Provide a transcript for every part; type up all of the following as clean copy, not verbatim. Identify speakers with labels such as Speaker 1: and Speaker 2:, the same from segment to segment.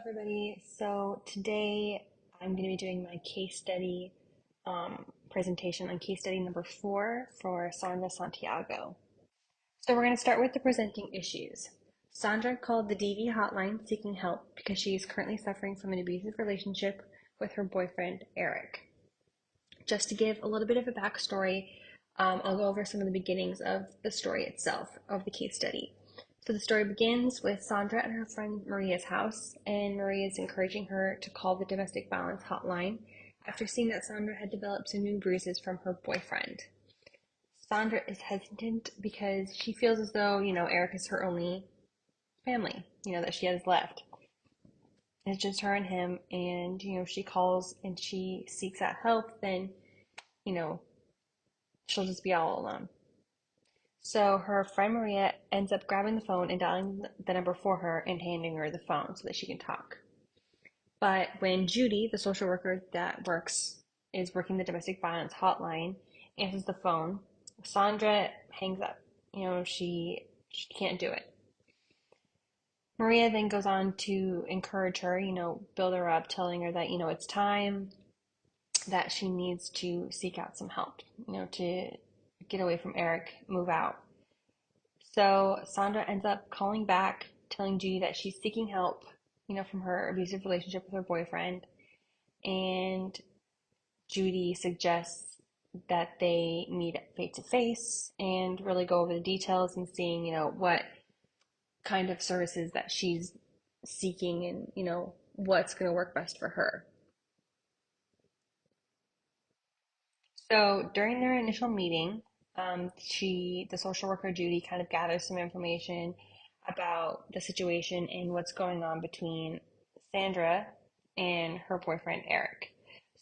Speaker 1: Everybody. So today I'm going to be doing my case study presentation on case study number 4 for Sandra Santiago. So we're going to start with the presenting issues. Sandra called the DV hotline seeking help because she is currently suffering from an abusive relationship with her boyfriend, Eric. Just to give a little bit of a backstory, I'll go over some of the beginnings of the story itself, of the case study. So the story begins with Sandra and her friend Maria's house, and Maria is encouraging her to call the domestic violence hotline after seeing that Sandra had developed some new bruises from her boyfriend. Sandra is hesitant because she feels as though, Eric is her only family, that she has left. It's just her and him, and, she calls and she seeks out help, then, you know, she'll just be all alone. So her friend Maria ends up grabbing the phone and dialing the number for her and handing her the phone so that she can talk. But when Judy, the social worker that is working the domestic violence hotline, answers the phone, Sandra hangs up. She can't do it. Maria then goes on to encourage her, build her up, telling her that, it's time, that she needs to seek out some help, to get away from Eric, move out. So Sandra ends up calling back, telling Judy that she's seeking help, from her abusive relationship with her boyfriend. And Judy suggests that they meet face to face and really go over the details and seeing, what kind of services that she's seeking and, what's going to work best for her. So during their initial meeting, the social worker Judy, kind of gathers some information about the situation and what's going on between Sandra and her boyfriend Eric.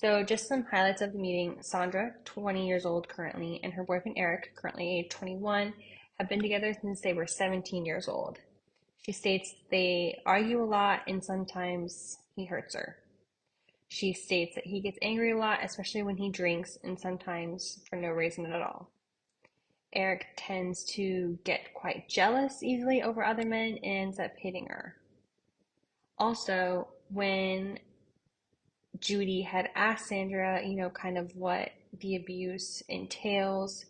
Speaker 1: So just some highlights of the meeting. Sandra, 20 years old currently, and her boyfriend Eric, currently age 21, have been together since they were 17 years old. She states they argue a lot and sometimes he hurts her. She states that he gets angry a lot, especially when he drinks, and sometimes for no reason at all. Eric tends to get quite jealous easily over other men and ends up hitting her. Also, when Judy had asked Sandra, kind of what the abuse entails,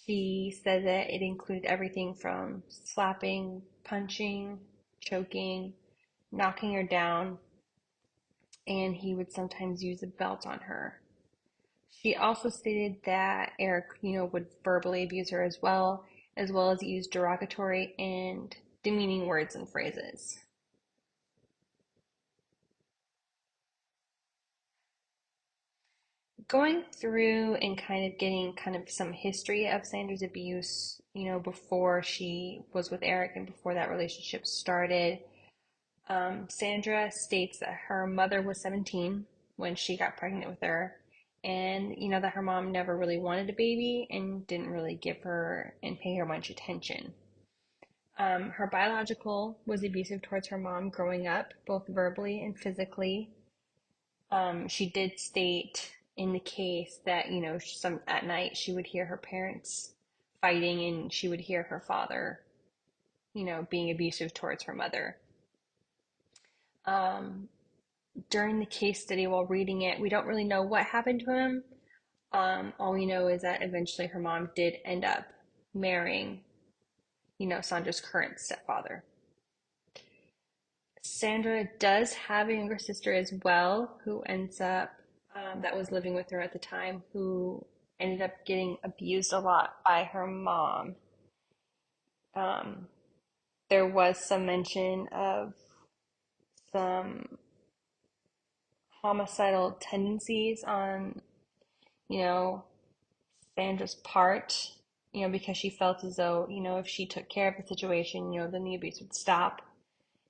Speaker 1: she said that it included everything from slapping, punching, choking, knocking her down, and he would sometimes use a belt on her. She also stated that Eric, would verbally abuse her as well as use derogatory and demeaning words and phrases. Going through and kind of getting kind of some history of Sandra's abuse, before she was with Eric and before that relationship started. Sandra states that her mother was 17 when she got pregnant with her, and that her mom never really wanted a baby and didn't really give her and pay her much attention. Her biological was abusive towards her mom growing up, both verbally and physically. She did state in the case that some at night she would hear her parents fighting and she would hear her father, being abusive towards her mother. Um, During the case study, while reading it, we don't really know what happened to him. All we know is that eventually her mom did end up marrying, Sandra's current stepfather. Sandra does have a younger sister as well, who ends up, that was living with her at the time, who ended up getting abused a lot by her mom. Um, there was some mention of some homicidal tendencies on, you know, Sandra's part, because she felt as though, if she took care of the situation, then the abuse would stop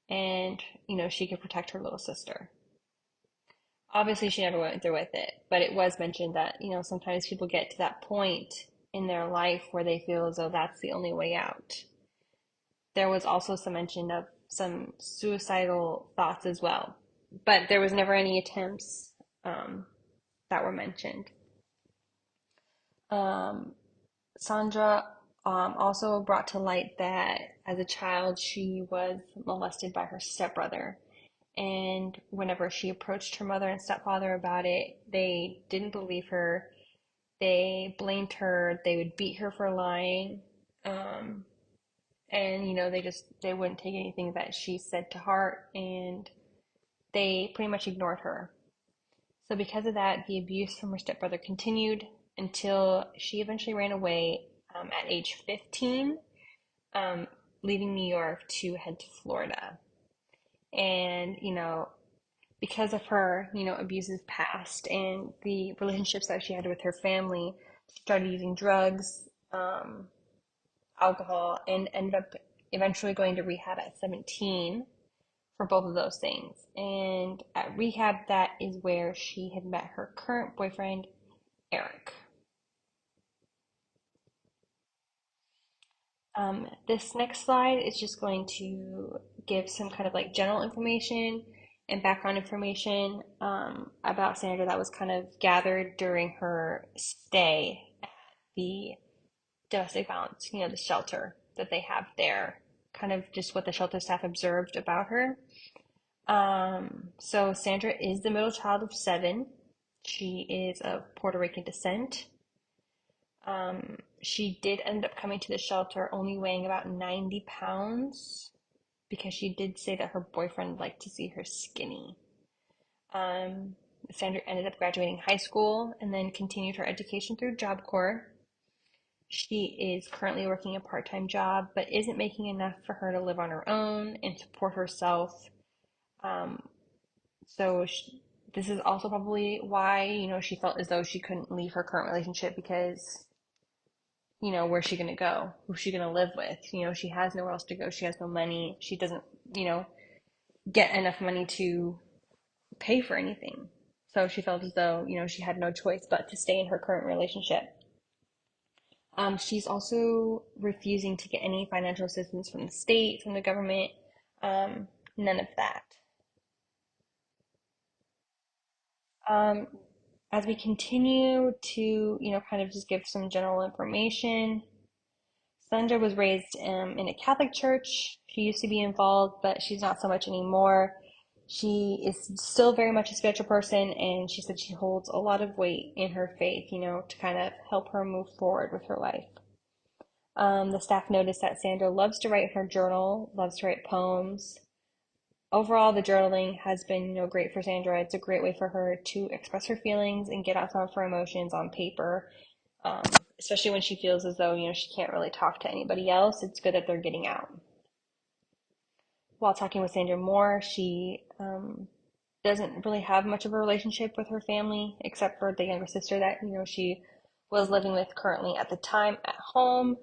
Speaker 1: and, she could protect her little sister. Obviously, she never went through with it, but it was mentioned that, sometimes people get to that point in their life where they feel as though that's the only way out. There was also some mention of some suicidal thoughts as well, but there was never any attempts that were mentioned. Um, Sandra also brought to light that as a child she was molested by her stepbrother, And whenever she approached her mother and stepfather about it, they didn't believe her. They blamed her. They would beat her for lying. Um, and they wouldn't take anything that she said to heart, and they pretty much ignored her. So because of that, the abuse from her stepbrother continued until she eventually ran away at age 15, um, leaving New York to head to Florida. And because of her abusive past and the relationships that she had with her family, she started using drugs, alcohol, and ended up eventually going to rehab at 17 for both of those things. And at rehab, that is where she had met her current boyfriend, Eric. This next slide is just going to give some kind of like general information and background information about Sandra that was kind of gathered during her stay at the domestic violence, the shelter that they have there, kind of just what the shelter staff observed about her. So Sandra is the middle child of seven. She is of Puerto Rican descent. She did end up coming to the shelter only weighing about 90 pounds because she did say that her boyfriend liked to see her skinny. Um, Sandra ended up graduating high school and then continued her education through Job Corps. She is currently working a part-time job, but isn't making enough for her to live on her own and support herself. Um, so this is also probably why, she felt as though she couldn't leave her current relationship because, where's she going to go? Who's she going to live with? She has nowhere else to go. She has no money. She doesn't, get enough money to pay for anything. So she felt as though, she had no choice but to stay in her current relationship. She's also refusing to get any financial assistance from the state, from the government, none of that. Um, as we continue to, kind of just give some general information, Sandra was raised in a Catholic church. She used to be involved, but she's not so much anymore. She is still very much a spiritual person, and she said she holds a lot of weight in her faith, to kind of help her move forward with her life. The staff noticed that Sandra loves to write in her journal, loves to write poems. Overall, the journaling has been, great for Sandra. It's a great way for her to express her feelings and get out some of her emotions on paper, um, especially when she feels as though, she can't really talk to anybody else. It's good that they're getting out. While talking with Sandra Moore, she doesn't really have much of a relationship with her family, except for the younger sister that, she was living with currently at the time at home.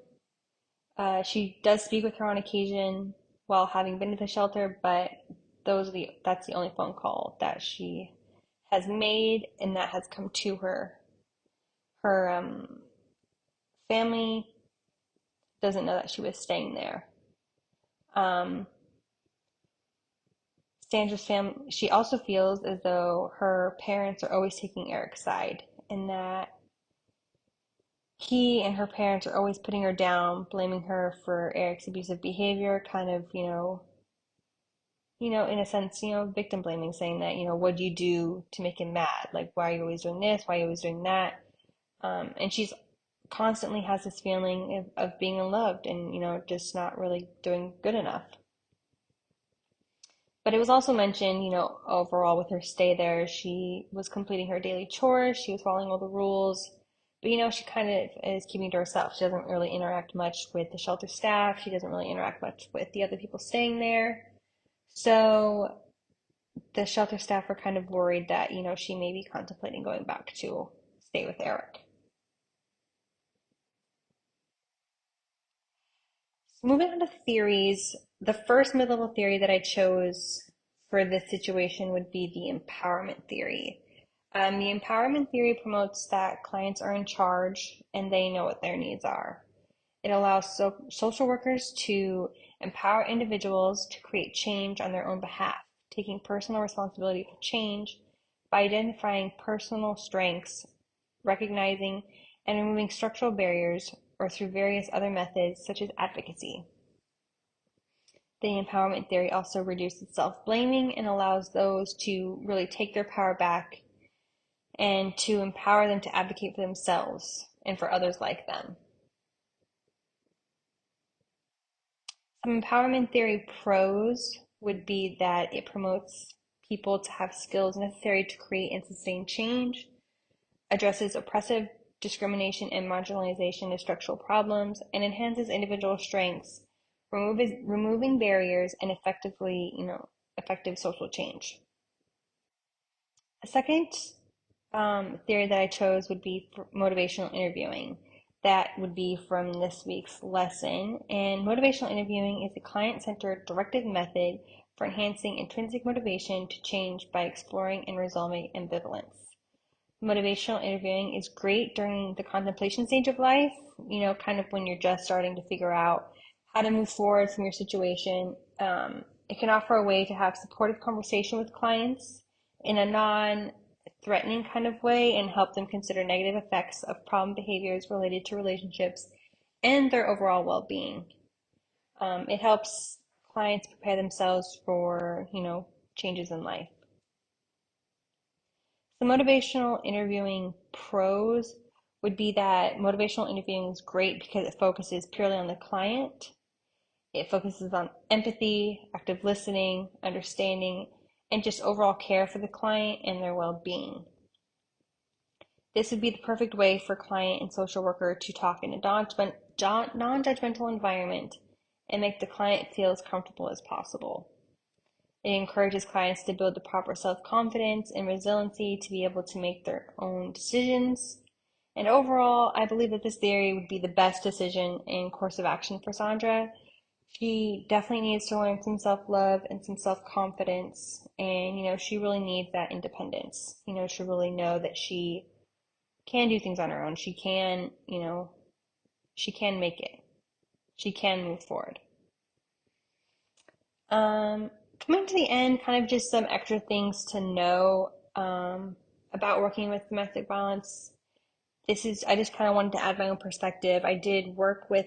Speaker 1: She does speak with her on occasion while having been to the shelter, but that's the only phone call that she has made and that has come to her. Her family doesn't know that she was staying there. Um, Sandra's family, she also feels as though her parents are always taking Eric's side and that he and her parents are always putting her down, blaming her for Eric's abusive behavior, kind of, in a sense, victim blaming, saying that, what do you do to make him mad? Like, why are you always doing this? Why are you always doing that? And she's constantly has this feeling of being unloved and, just not really doing good enough. But it was also mentioned, overall with her stay there, she was completing her daily chores, she was following all the rules, but she kind of is keeping to herself. She doesn't really interact much with the shelter staff. She doesn't really interact much with the other people staying there. So the shelter staff were kind of worried that, she may be contemplating going back to stay with Eric. So moving on to theories, the first mid-level theory that I chose for this situation would be the empowerment theory. The empowerment theory promotes that clients are in charge and they know what their needs are. It allows social workers to empower individuals to create change on their own behalf, taking personal responsibility for change by identifying personal strengths, recognizing and removing structural barriers, or through various other methods such as advocacy. The empowerment theory also reduces self-blaming and allows those to really take their power back and to empower them to advocate for themselves and for others like them. Some empowerment theory pros would be that it promotes people to have skills necessary to create and sustain change, addresses oppressive discrimination and marginalization as structural problems, and enhances individual strengths, removing barriers and effective social change. A second theory that I chose would be motivational interviewing. That would be from this week's lesson. And motivational interviewing is a client-centered directed method for enhancing intrinsic motivation to change by exploring and resolving ambivalence. Motivational interviewing is great during the contemplation stage of life, kind of when you're just starting to figure out how to move forward from your situation. It can offer a way to have supportive conversation with clients in a non-threatening kind of way and help them consider negative effects of problem behaviors related to relationships and their overall well-being. It helps clients prepare themselves for, changes in life. The motivational interviewing pros would be that motivational interviewing is great because it focuses purely on the client. It focuses on empathy, active listening, understanding, and just overall care for the client and their well-being. This would be the perfect way for client and social worker to talk in a non-judgmental environment and make the client feel as comfortable as possible. It encourages clients to build the proper self-confidence and resiliency to be able to make their own decisions. And overall, I believe that this theory would be the best decision and course of action for Sandra. She definitely needs to learn some self-love and some self-confidence. And, she really needs that independence, to really know that she can do things on her own. She can, she can make it. She can move forward. Coming to the end, kind of just some extra things to know about working with domestic violence. I just kind of wanted to add my own perspective. I did work with,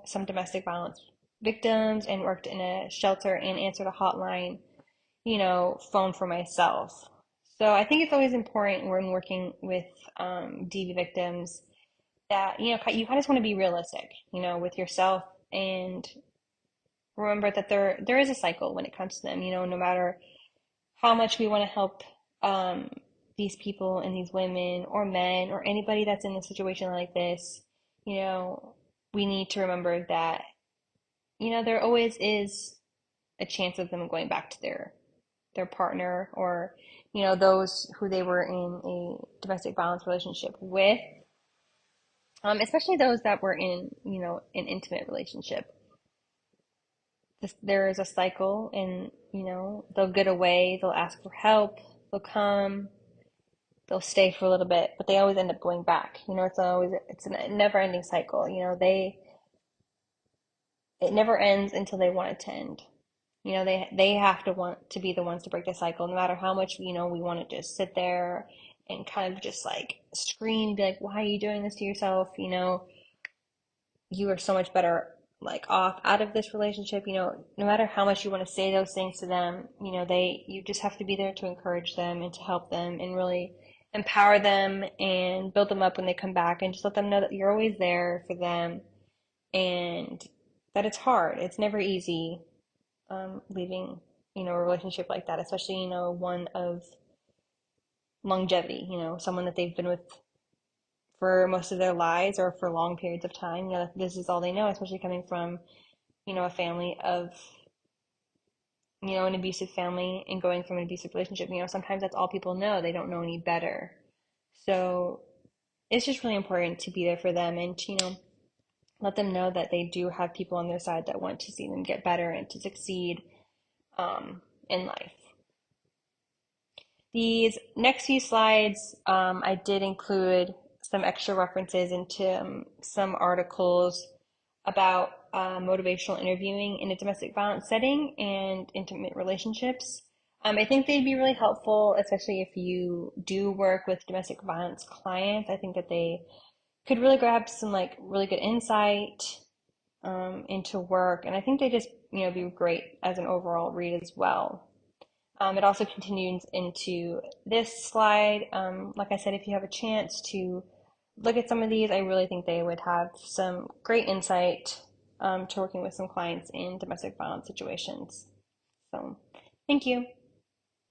Speaker 1: some domestic violence victims and worked in a shelter and answered a hotline, phone for myself. So I think it's always important when working with DV victims that, you kind of just want to be realistic, with yourself and remember that there is a cycle when it comes to them, no matter how much we want to help these people and these women or men or anybody that's in a situation like this, we need to remember that, there always is a chance of them going back to their partner or, those who they were in a domestic violence relationship with, especially those that were in, an intimate relationship. There is a cycle and, they'll get away, they'll ask for help, they'll come, they'll stay for a little bit, but they always end up going back. It's a never ending cycle. It never ends until they want it to end. They have to want to be the ones to break the cycle, no matter how much, we want to just sit there and kind of just like scream and be like, why are you doing this to yourself? You are so much better like off out of this relationship, no matter how much you want to say those things to them, you just have to be there to encourage them and to help them and really empower them and build them up when they come back and just let them know that you're always there for them and that it's hard. It's never easy leaving, a relationship like that, especially, one of longevity, someone that they've been with for most of their lives or for long periods of time. This is all they know, especially coming from, a family of, an abusive family and going from an abusive relationship. Sometimes that's all people know. They don't know any better. So it's just really important to be there for them and to, let them know that they do have people on their side that want to see them get better and to succeed in life. These next few slides, I did include some extra references into some articles about motivational interviewing in a domestic violence setting and intimate relationships. I think they'd be really helpful, especially if you do work with domestic violence clients. I think that they could really grab some like really good insight into work, and I think they just, be great as an overall read as well. It also continues into this slide. Like I said, if you have a chance to look at some of these, I really think they would have some great insight to working with some clients in domestic violence situations. So, thank you.